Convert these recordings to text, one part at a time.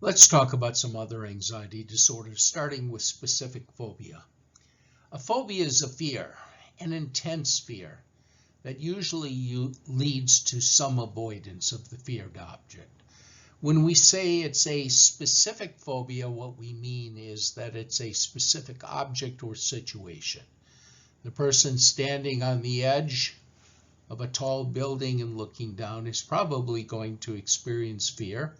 Let's talk about some other anxiety disorders, starting with specific phobia. A phobia is a fear, an intense fear, that usually leads to some avoidance of the feared object. When we say it's a specific phobia, what we mean is that it's a specific object or situation. The person standing on the edge of a tall building and looking down is probably going to experience fear,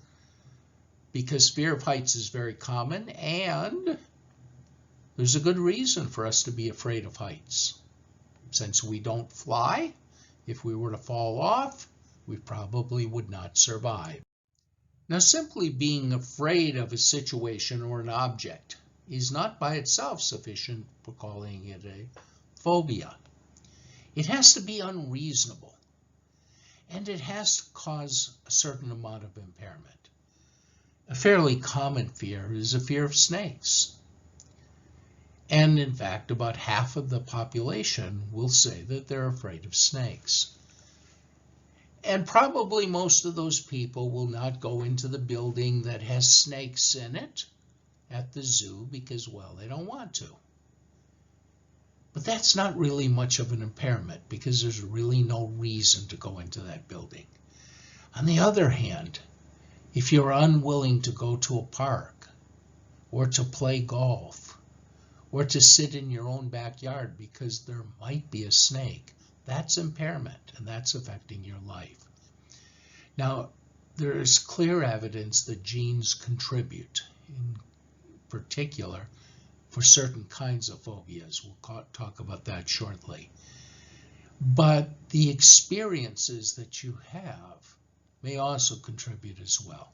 because fear of heights is very common, and there's a good reason for us to be afraid of heights. Since we don't fly, if we were to fall off, we probably would not survive. Now, simply being afraid of a situation or an object is not by itself sufficient for calling it a phobia. It has to be unreasonable, and it has to cause a certain amount of impairment. A fairly common fear is a fear of snakes. And in fact, about half of the population will say that they're afraid of snakes. And probably most of those people will not go into the building that has snakes in it at the zoo because, well, they don't want to. But that's not really much of an impairment because there's really no reason to go into that building. On the other hand, if you're unwilling to go to a park or to play golf or to sit in your own backyard because there might be a snake, that's impairment, and that's affecting your life. Now, there is clear evidence that genes contribute, in particular, for certain kinds of phobias. We'll talk about that shortly. But the experiences that you have may also contribute as well.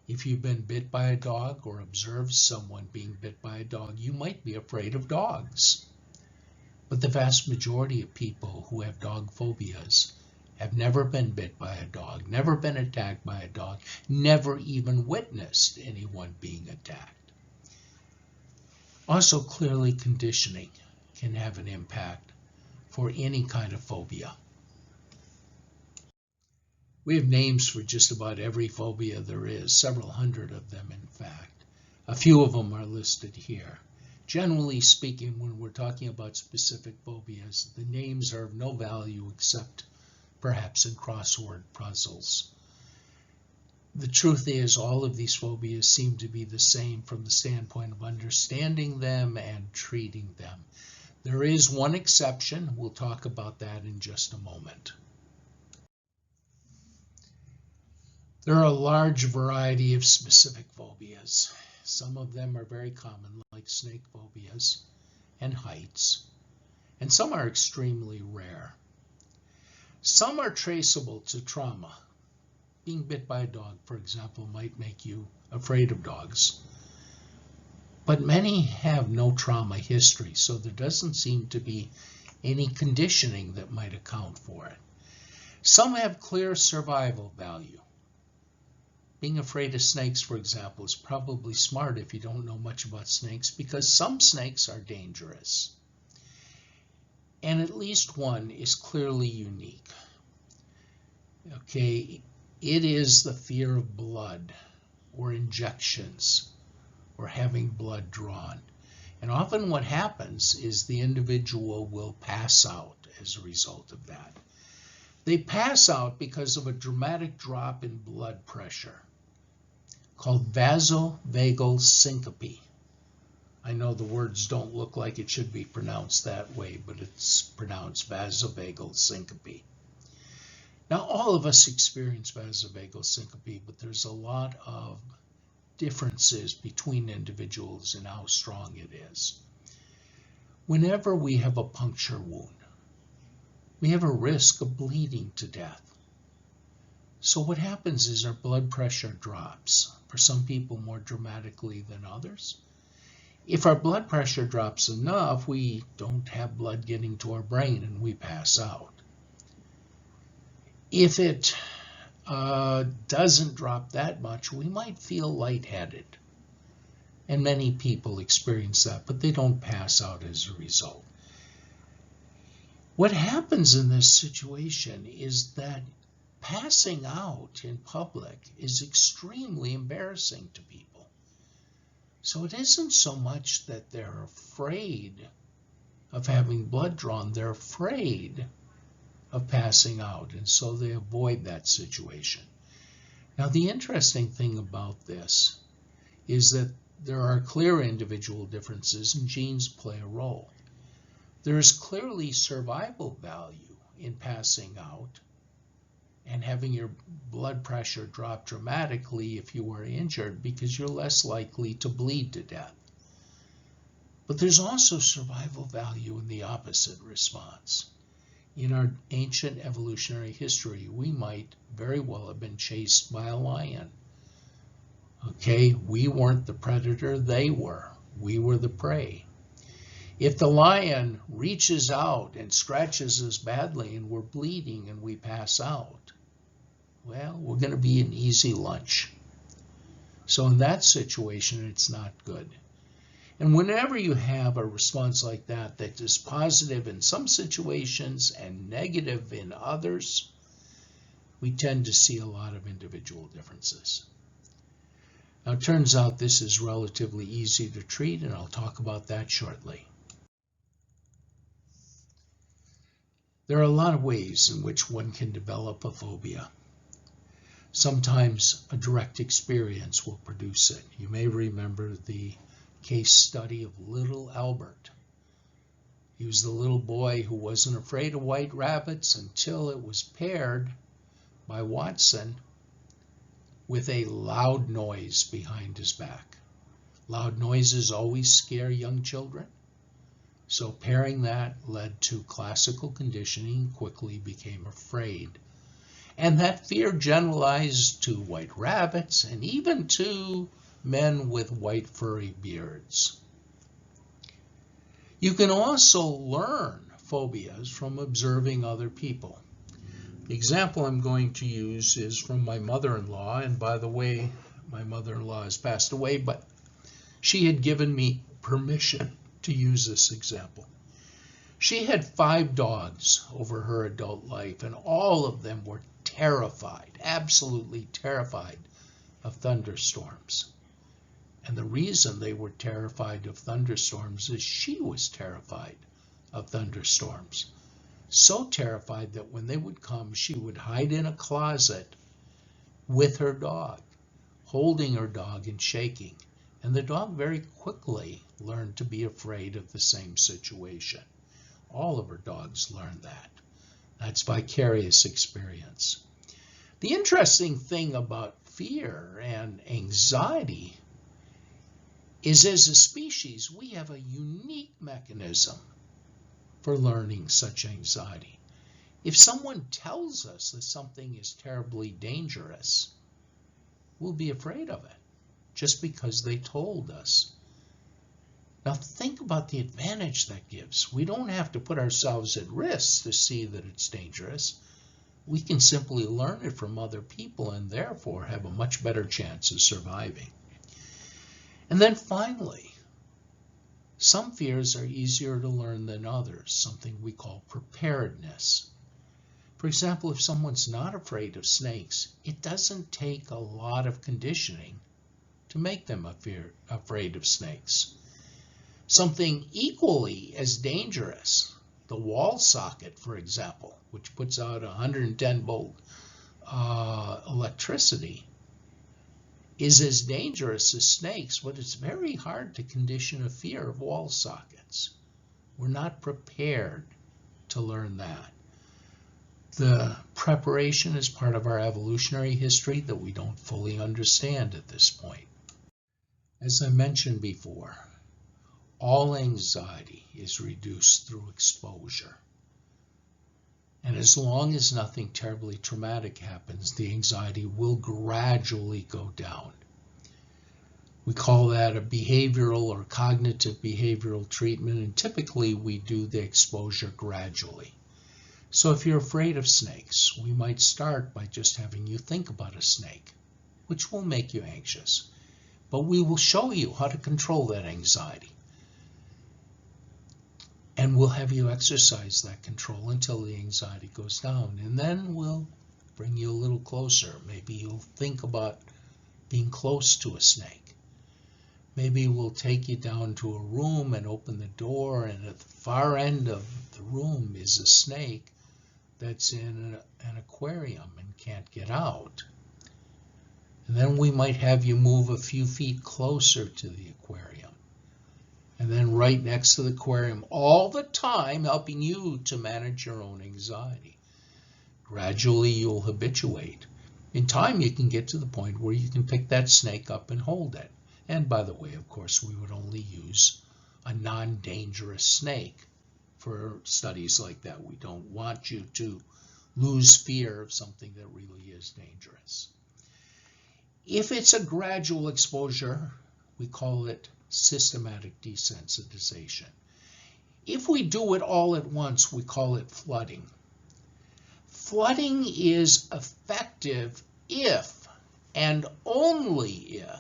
If you've been bit by a dog or observed someone being bit by a dog, you might be afraid of dogs. But the vast majority of people who have dog phobias have never been bit by a dog, never been attacked by a dog, never even witnessed anyone being attacked. Also, clearly, conditioning can have an impact for any kind of phobia. We have names for just about every phobia there is, several hundred of them, in fact. A few of them are listed here. Generally speaking, when we're talking about specific phobias, the names are of no value except perhaps in crossword puzzles. The truth is, all of these phobias seem to be the same from the standpoint of understanding them and treating them. There is one exception. We'll talk about that in just a moment. There are a large variety of specific phobias. Some of them are very common, like snake phobias and heights, and some are extremely rare. Some are traceable to trauma. Being bit by a dog, for example, might make you afraid of dogs. But many have no trauma history, so there doesn't seem to be any conditioning that might account for it. Some have clear survival value. Being afraid of snakes, for example, is probably smart if you don't know much about snakes, because some snakes are dangerous. And at least one is clearly unique. Okay, it is the fear of blood or injections or having blood drawn. And often what happens is the individual will pass out as a result of that. They pass out because of a dramatic drop in blood pressure called vasovagal syncope. I know the words don't look like it should be pronounced that way, but it's pronounced vasovagal syncope. Now, all of us experience vasovagal syncope, but there's a lot of differences between individuals in how strong it is. Whenever we have a puncture wound, we have a risk of bleeding to death. So what happens is our blood pressure drops, for some people more dramatically than others. If our blood pressure drops enough, we don't have blood getting to our brain and we pass out. If it doesn't drop that much, we might feel lightheaded. And many people experience that, but they don't pass out as a result. What happens in this situation is that passing out in public is extremely embarrassing to people. So it isn't so much that they're afraid of having blood drawn, they're afraid of passing out, and so they avoid that situation. Now, the interesting thing about this is that there are clear individual differences and genes play a role. There is clearly survival value in passing out and having your blood pressure drop dramatically if you are injured, because you're less likely to bleed to death. But there's also survival value in the opposite response. In our ancient evolutionary history, we might very well have been chased by a lion. Okay, we weren't the predator, they were. We were the prey. If the lion reaches out and scratches us badly and we're bleeding and we pass out, well, we're going to be an easy lunch. So in that situation, it's not good. And whenever you have a response like that is positive in some situations and negative in others, we tend to see a lot of individual differences. Now, it turns out this is relatively easy to treat, and I'll talk about that shortly. There are a lot of ways in which one can develop a phobia. Sometimes a direct experience will produce it. You may remember the case study of little Albert. He was the little boy who wasn't afraid of white rabbits until it was paired by Watson with a loud noise behind his back. Loud noises always scare young children. So pairing that led to classical conditioning, quickly became afraid. And that fear generalized to white rabbits and even to men with white furry beards. You can also learn phobias from observing other people. The example I'm going to use is from my mother-in-law, and by the way, my mother-in-law has passed away, but she had given me permission to use this example. She had 5 dogs over her adult life, and all of them were terrified, absolutely terrified of thunderstorms. And the reason they were terrified of thunderstorms is she was terrified of thunderstorms. So terrified that when they would come, she would hide in a closet with her dog, holding her dog and shaking. And the dog very quickly learned to be afraid of the same situation. All of her dogs learned that. That's vicarious experience. The interesting thing about fear and anxiety is, as a species, we have a unique mechanism for learning such anxiety. If someone tells us that something is terribly dangerous, we'll be afraid of it just because they told us. Now think about the advantage that gives. We don't have to put ourselves at risk to see that it's dangerous. We can simply learn it from other people and therefore have a much better chance of surviving. And then finally, some fears are easier to learn than others, something we call preparedness. For example, if someone's not afraid of snakes, it doesn't take a lot of conditioning to make them afraid of snakes. Something equally as dangerous, the wall socket, for example, which puts out 110 volt electricity, is as dangerous as snakes, but it's very hard to condition a fear of wall sockets. We're not prepared to learn that. The preparation is part of our evolutionary history that we don't fully understand at this point. As I mentioned before, all anxiety is reduced through exposure. And as long as nothing terribly traumatic happens, the anxiety will gradually go down. We call that a behavioral or cognitive behavioral treatment, and typically we do the exposure gradually. So if you're afraid of snakes, we might start by just having you think about a snake, which will make you anxious. But we will show you how to control that anxiety. And we'll have you exercise that control until the anxiety goes down. And then we'll bring you a little closer. Maybe you'll think about being close to a snake. Maybe we'll take you down to a room and open the door, and at the far end of the room is a snake that's in an aquarium and can't get out. And then we might have you move a few feet closer to the aquarium. And then right next to the aquarium, all the time helping you to manage your own anxiety. Gradually you'll habituate. In time you can get to the point where you can pick that snake up and hold it. And by the way, of course, we would only use a non-dangerous snake for studies like that. We don't want you to lose fear of something that really is dangerous. If it's a gradual exposure, we call it systematic desensitization. If we do it all at once, we call it flooding. Flooding is effective if and only if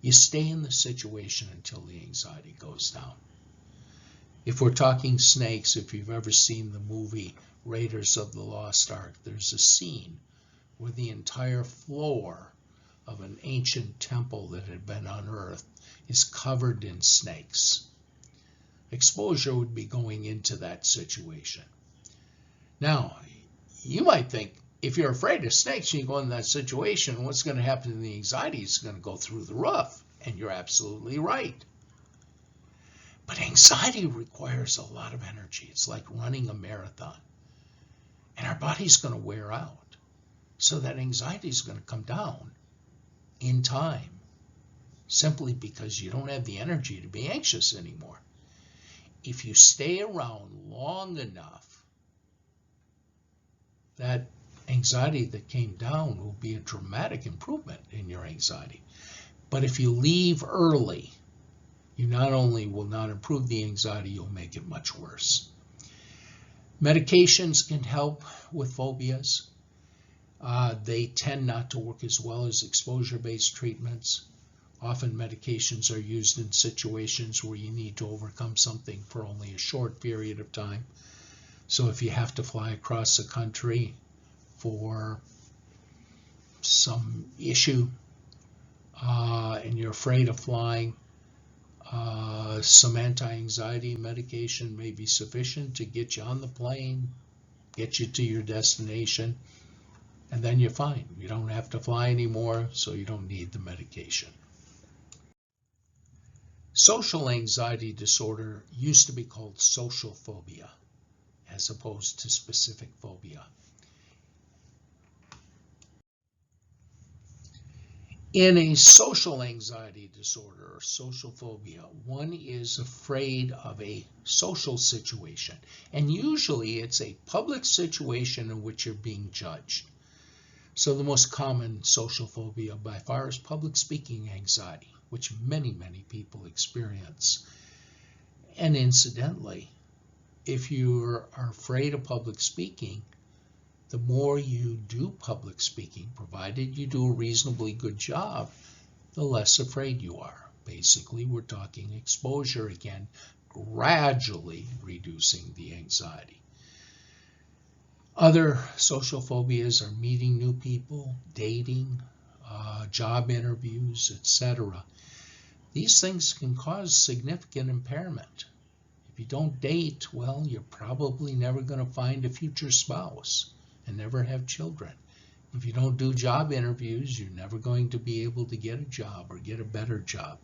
you stay in the situation until the anxiety goes down. If we're talking snakes, if you've ever seen the movie Raiders of the Lost Ark, there's a scene where the entire floor of an ancient temple that had been unearthed is covered in snakes. Exposure would be going into that situation. Now, you might think, if you're afraid of snakes and you go in that situation, what's going to happen to the anxiety? It's going to go through the roof. And you're absolutely right. But anxiety requires a lot of energy. It's like running a marathon. And our body's going to wear out. So that anxiety is going to come down in time, simply because you don't have the energy to be anxious anymore. If you stay around long enough, that anxiety that came down will be a dramatic improvement in your anxiety. But if you leave early, you not only will not improve the anxiety, you'll make it much worse. Medications can help with phobias. They tend not to work as well as exposure-based treatments. Often medications are used in situations where you need to overcome something for only a short period of time. So if you have to fly across the country for some issue and you're afraid of flying, some anti-anxiety medication may be sufficient to get you on the plane, get you to your destination, and then you're fine. You don't have to fly anymore, so you don't need the medication. Social anxiety disorder used to be called social phobia, as opposed to specific phobia. In a social anxiety disorder or social phobia, one is afraid of a social situation, and usually it's a public situation in which you're being judged. So the most common social phobia by far is public speaking anxiety, which many people experience. And incidentally, if you are afraid of public speaking, the more you do public speaking, provided you do a reasonably good job, the less afraid you are. Basically, we're talking exposure again, gradually reducing the anxiety. Other social phobias are meeting new people, dating, job interviews, etc. These things can cause significant impairment. If you don't date, well, you're probably never going to find a future spouse and never have children. If you don't do job interviews, you're never going to be able to get a job or get a better job.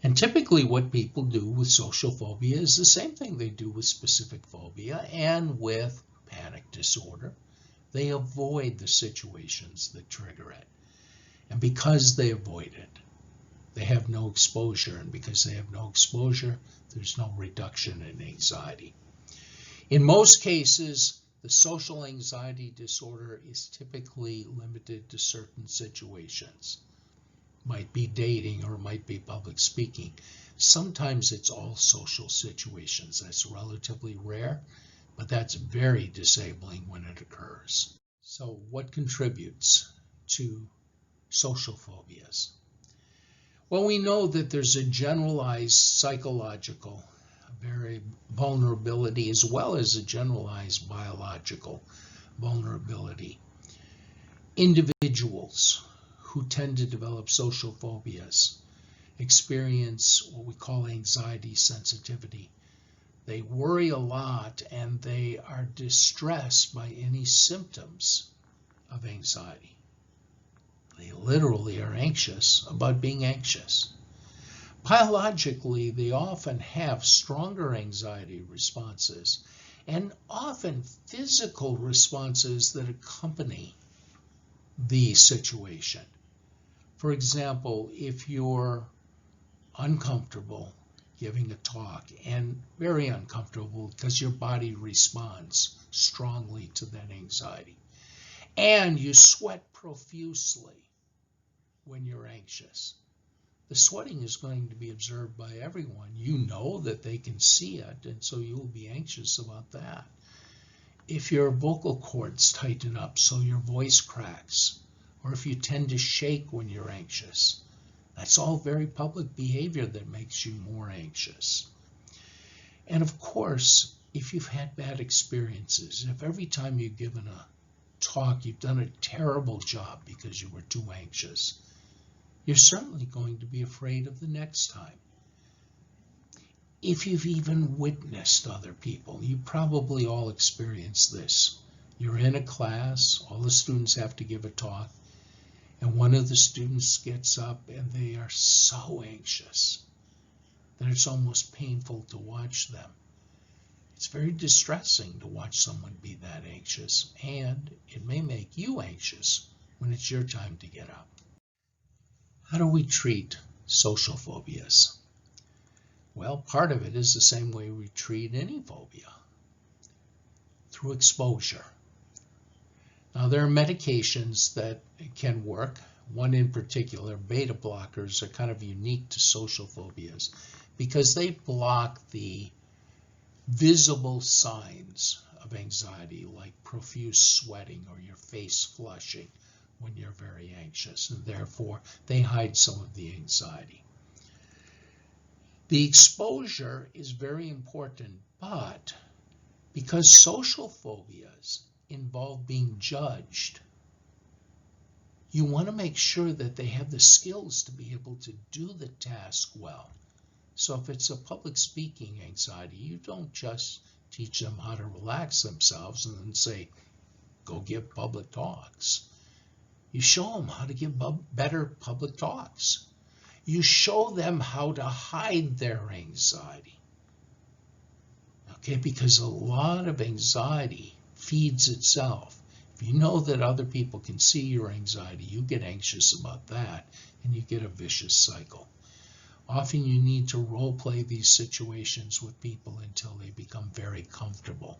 And typically what people do with social phobia is the same thing they do with specific phobia and with panic disorder. They avoid the situations that trigger it. And because they avoid it, they have no exposure. And because they have no exposure, there's no reduction in anxiety. In most cases, the social anxiety disorder is typically limited to certain situations. Might be dating or might be public speaking. Sometimes it's all social situations. That's relatively rare, but that's very disabling when it occurs. So what contributes to social phobias? Well, we know that there's a generalized psychological vulnerability as well as a generalized biological vulnerability. Individuals who tend to develop social phobias experience what we call anxiety sensitivity. They worry a lot and they are distressed by any symptoms of anxiety. They literally are anxious about being anxious. Biologically, they often have stronger anxiety responses and often physical responses that accompany the situation. For example, if you're uncomfortable giving a talk, and very uncomfortable because your body responds strongly to that anxiety, and you sweat profusely when you're anxious, the sweating is going to be observed by everyone. You know that they can see it, and so you'll be anxious about that. If your vocal cords tighten up so your voice cracks, or if you tend to shake when you're anxious, that's all very public behavior that makes you more anxious. And of course, if you've had bad experiences, if every time you've given a talk you've done a terrible job because you were too anxious, you're certainly going to be afraid of the next time. If you've even witnessed other people, you probably all experienced this. You're in a class, all the students have to give a talk, and one of the students gets up and they are so anxious that it's almost painful to watch them. It's very distressing to watch someone be that anxious, and it may make you anxious when it's your time to get up. How do we treat social phobias? Well, part of it is the same way we treat any phobia, through exposure. Now, there are medications that can work. One in particular, beta blockers, are kind of unique to social phobias because they block the visible signs of anxiety, like profuse sweating or your face flushing when you're very anxious, and therefore they hide some of the anxiety. The exposure is very important, but because social phobias involve being judged, you want to make sure that they have the skills to be able to do the task well. So if it's a public speaking anxiety, you don't just teach them how to relax themselves and then say, go give public talks. You show them how to give better public talks. You show them how to hide their anxiety. Okay, because a lot of anxiety feeds itself. If you know that other people can see your anxiety, you get anxious about that, and you get a vicious cycle. Often you need to role play these situations with people until they become very comfortable.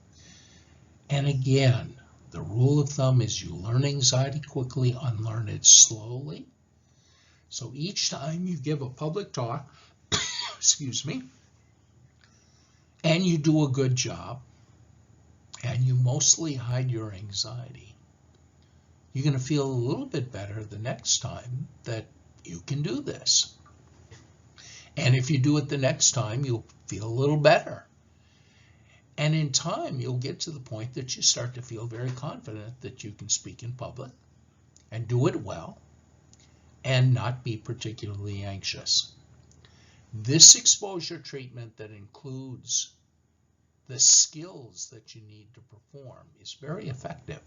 And again, the rule of thumb is you learn anxiety quickly, unlearn it slowly. So each time you give a public talk, excuse me, and you do a good job, and you mostly hide your anxiety, you're going to feel a little bit better the next time that you can do this. And if you do it the next time, you'll feel a little better. And in time, you'll get to the point that you start to feel very confident that you can speak in public and do it well and not be particularly anxious. This exposure treatment that includes the skills that you need to perform is very effective.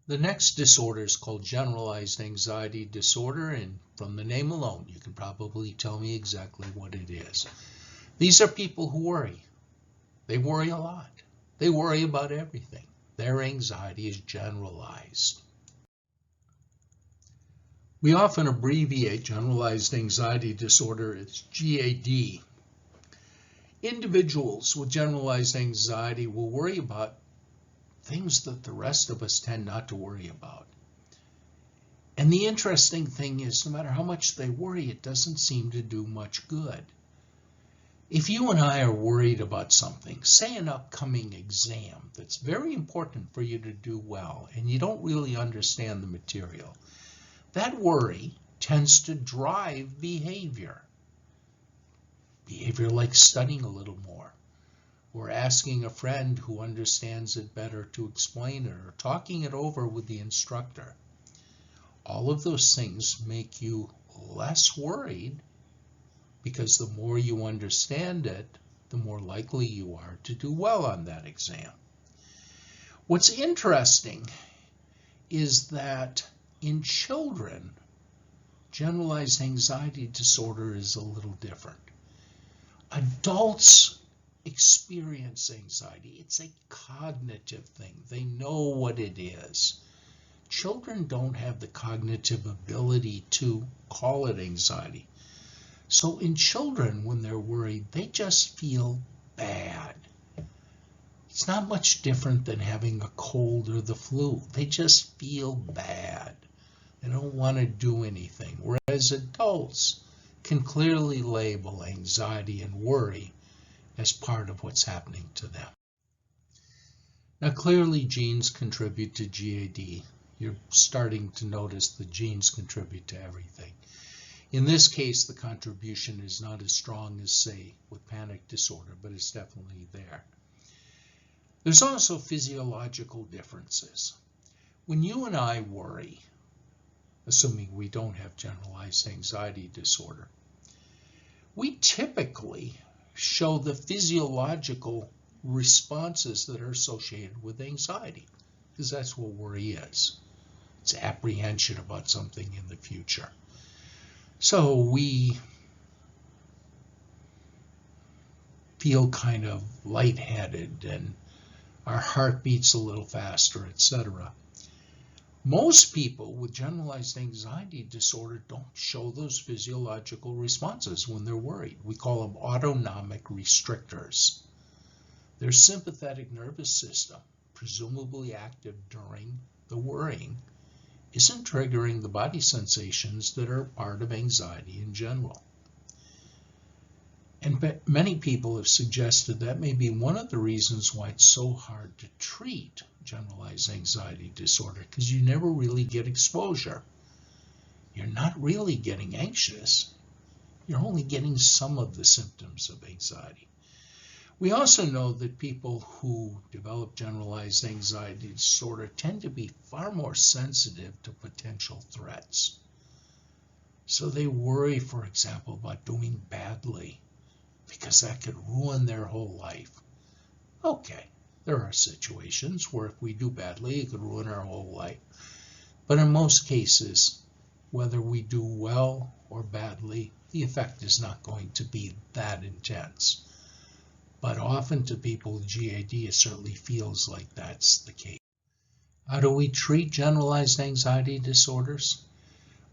The next disorder is called Generalized Anxiety Disorder, and from the name alone, you can probably tell me exactly what it is. These are people who worry. They worry a lot. They worry about everything. Their anxiety is generalized. We often abbreviate Generalized Anxiety Disorder as GAD. Individuals with generalized anxiety will worry about things that the rest of us tend not to worry about. And the interesting thing is, no matter how much they worry, it doesn't seem to do much good. If you and I are worried about something, say an upcoming exam that's very important for you to do well, and you don't really understand the material, that worry tends to drive behavior. Behavior like studying a little more, or asking a friend who understands it better to explain it, or talking it over with the instructor. All of those things make you less worried, because the more you understand it, the more likely you are to do well on that exam. What's interesting is that in children, generalized anxiety disorder is a little different. Adults experience anxiety. It's a cognitive thing. They know what it is. Children don't have the cognitive ability to call it anxiety. So in children, when they're worried, they just feel bad. It's not much different than having a cold or the flu. They just feel bad. They don't want to do anything. Whereas adults can clearly label anxiety and worry as part of what's happening to them. Now, clearly genes contribute to GAD. You're starting to notice the genes contribute to everything. In this case, the contribution is not as strong as, say, with panic disorder, but it's definitely there. There's also physiological differences. When you and I worry, assuming we don't have generalized anxiety disorder, we typically show the physiological responses that are associated with anxiety, because that's what worry is. It's apprehension about something in the future. So we feel kind of lightheaded and our heart beats a little faster, etc. Most people with generalized anxiety disorder don't show those physiological responses when they're worried. We call them autonomic restrictors. Their sympathetic nervous system, presumably active during the worrying, isn't triggering the body sensations that are part of anxiety in general. And many people have suggested that may be one of the reasons why it's so hard to treat generalized anxiety disorder, because you never really get exposure. You're not really getting anxious. You're only getting some of the symptoms of anxiety. We also know that people who develop generalized anxiety disorder tend to be far more sensitive to potential threats. So they worry, for example, about doing badly, because that could ruin their whole life. Okay, there are situations where if we do badly, it could ruin our whole life. But in most cases, whether we do well or badly, the effect is not going to be that intense. But often to people with GAD, it certainly feels like that's the case. How do we treat generalized anxiety disorders?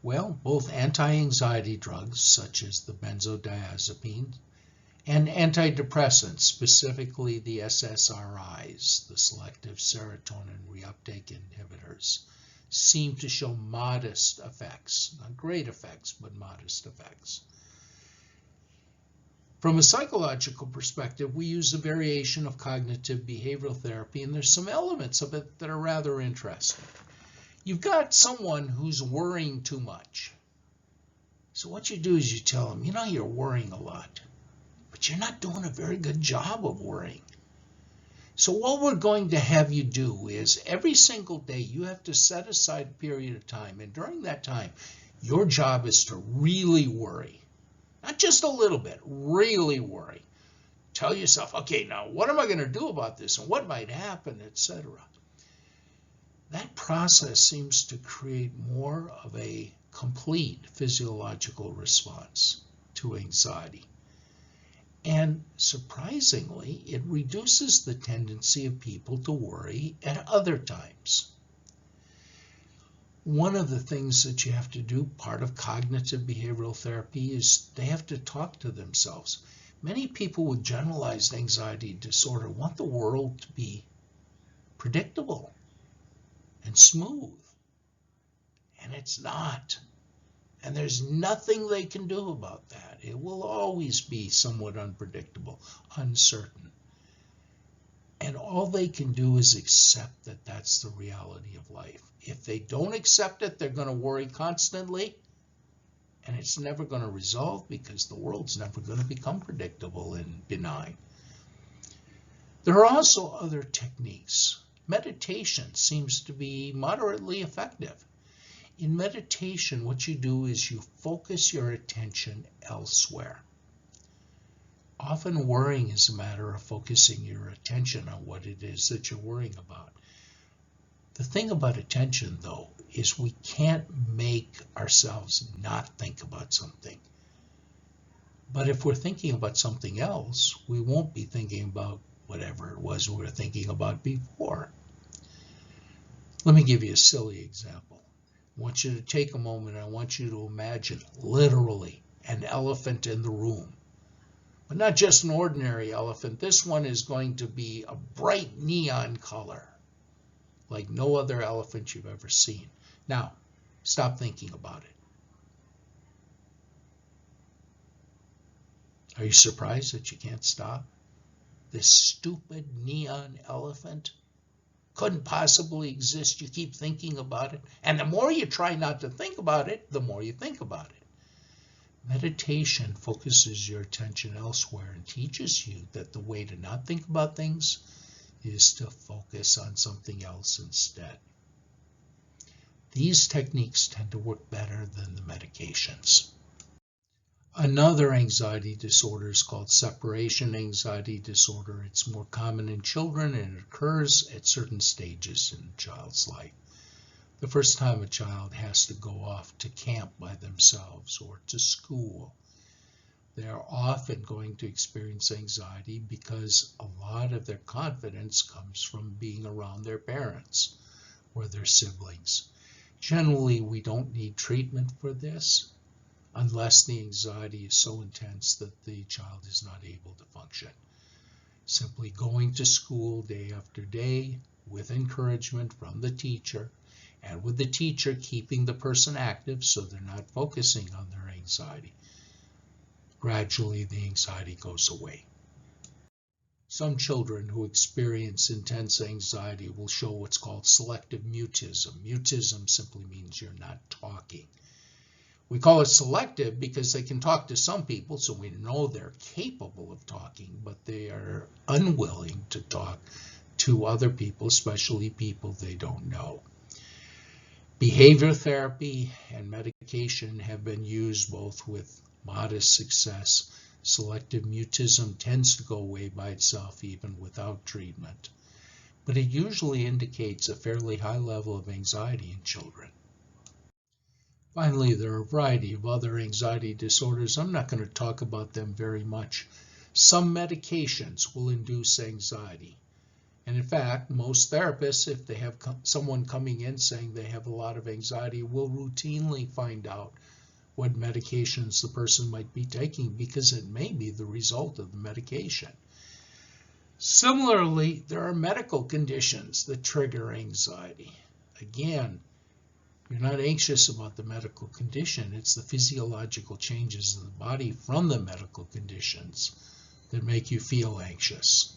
Well, both anti-anxiety drugs, such as the benzodiazepine, and antidepressants, specifically the SSRIs, the selective serotonin reuptake inhibitors, seem to show modest effects. Not great effects, but modest effects. From a psychological perspective, we use a variation of cognitive behavioral therapy, and there's some elements of it that are rather interesting. You've got someone who's worrying too much. So what you do is you tell them, you're worrying a lot, but you're not doing a very good job of worrying. So what we're going to have you do is every single day you have to set aside a period of time, and during that time, your job is to really worry. Not just a little bit, really worry. Tell yourself, okay, now what am I going to do about this and what might happen, etc. That process seems to create more of a complete physiological response to anxiety. And surprisingly, it reduces the tendency of people to worry at other times. One of the things that you have to do, part of cognitive behavioral therapy, is they have to talk to themselves. Many people with generalized anxiety disorder want the world to be predictable and smooth. And it's not. And there's nothing they can do about that. It will always be somewhat unpredictable, uncertain. And all they can do is accept that that's the reality of life. If they don't accept it, they're going to worry constantly, and it's never going to resolve because the world's never going to become predictable and benign. There are also other techniques. Meditation seems to be moderately effective. In meditation, what you do is you focus your attention elsewhere. Often worrying is a matter of focusing your attention on what it is that you're worrying about. The thing about attention, though, is we can't make ourselves not think about something. But if we're thinking about something else, we won't be thinking about whatever it was we were thinking about before. Let me give you a silly example. I want you to take a moment and I want you to imagine literally an elephant in the room. But not just an ordinary elephant. This one is going to be a bright neon color, like no other elephant you've ever seen. Now, stop thinking about it. Are you surprised that you can't stop? This stupid neon elephant couldn't possibly exist. You keep thinking about it. And the more you try not to think about it, the more you think about it. Meditation focuses your attention elsewhere and teaches you that the way to not think about things is to focus on something else instead. These techniques tend to work better than the medications. Another anxiety disorder is called separation anxiety disorder. It's more common in children and it occurs at certain stages in a child's life. The first time a child has to go off to camp by themselves or to school, they are often going to experience anxiety because a lot of their confidence comes from being around their parents or their siblings. Generally, we don't need treatment for this unless the anxiety is so intense that the child is not able to function. Simply going to school day after day with encouragement from the teacher, and with the teacher keeping the person active so they're not focusing on their anxiety. Gradually, the anxiety goes away. Some children who experience intense anxiety will show what's called selective mutism. Mutism simply means you're not talking. We call it selective because they can talk to some people, so we know they're capable of talking, but they are unwilling to talk to other people, especially people they don't know. Behavior therapy and medication have been used both with modest success. Selective mutism tends to go away by itself even without treatment, but it usually indicates a fairly high level of anxiety in children. Finally, there are a variety of other anxiety disorders. I'm not going to talk about them very much. Some medications will induce anxiety. And in fact, most therapists, if they have someone coming in saying they have a lot of anxiety, will routinely find out what medications the person might be taking because it may be the result of the medication. Similarly, there are medical conditions that trigger anxiety. Again, you're not anxious about the medical condition. It's the physiological changes of the body from the medical conditions that make you feel anxious.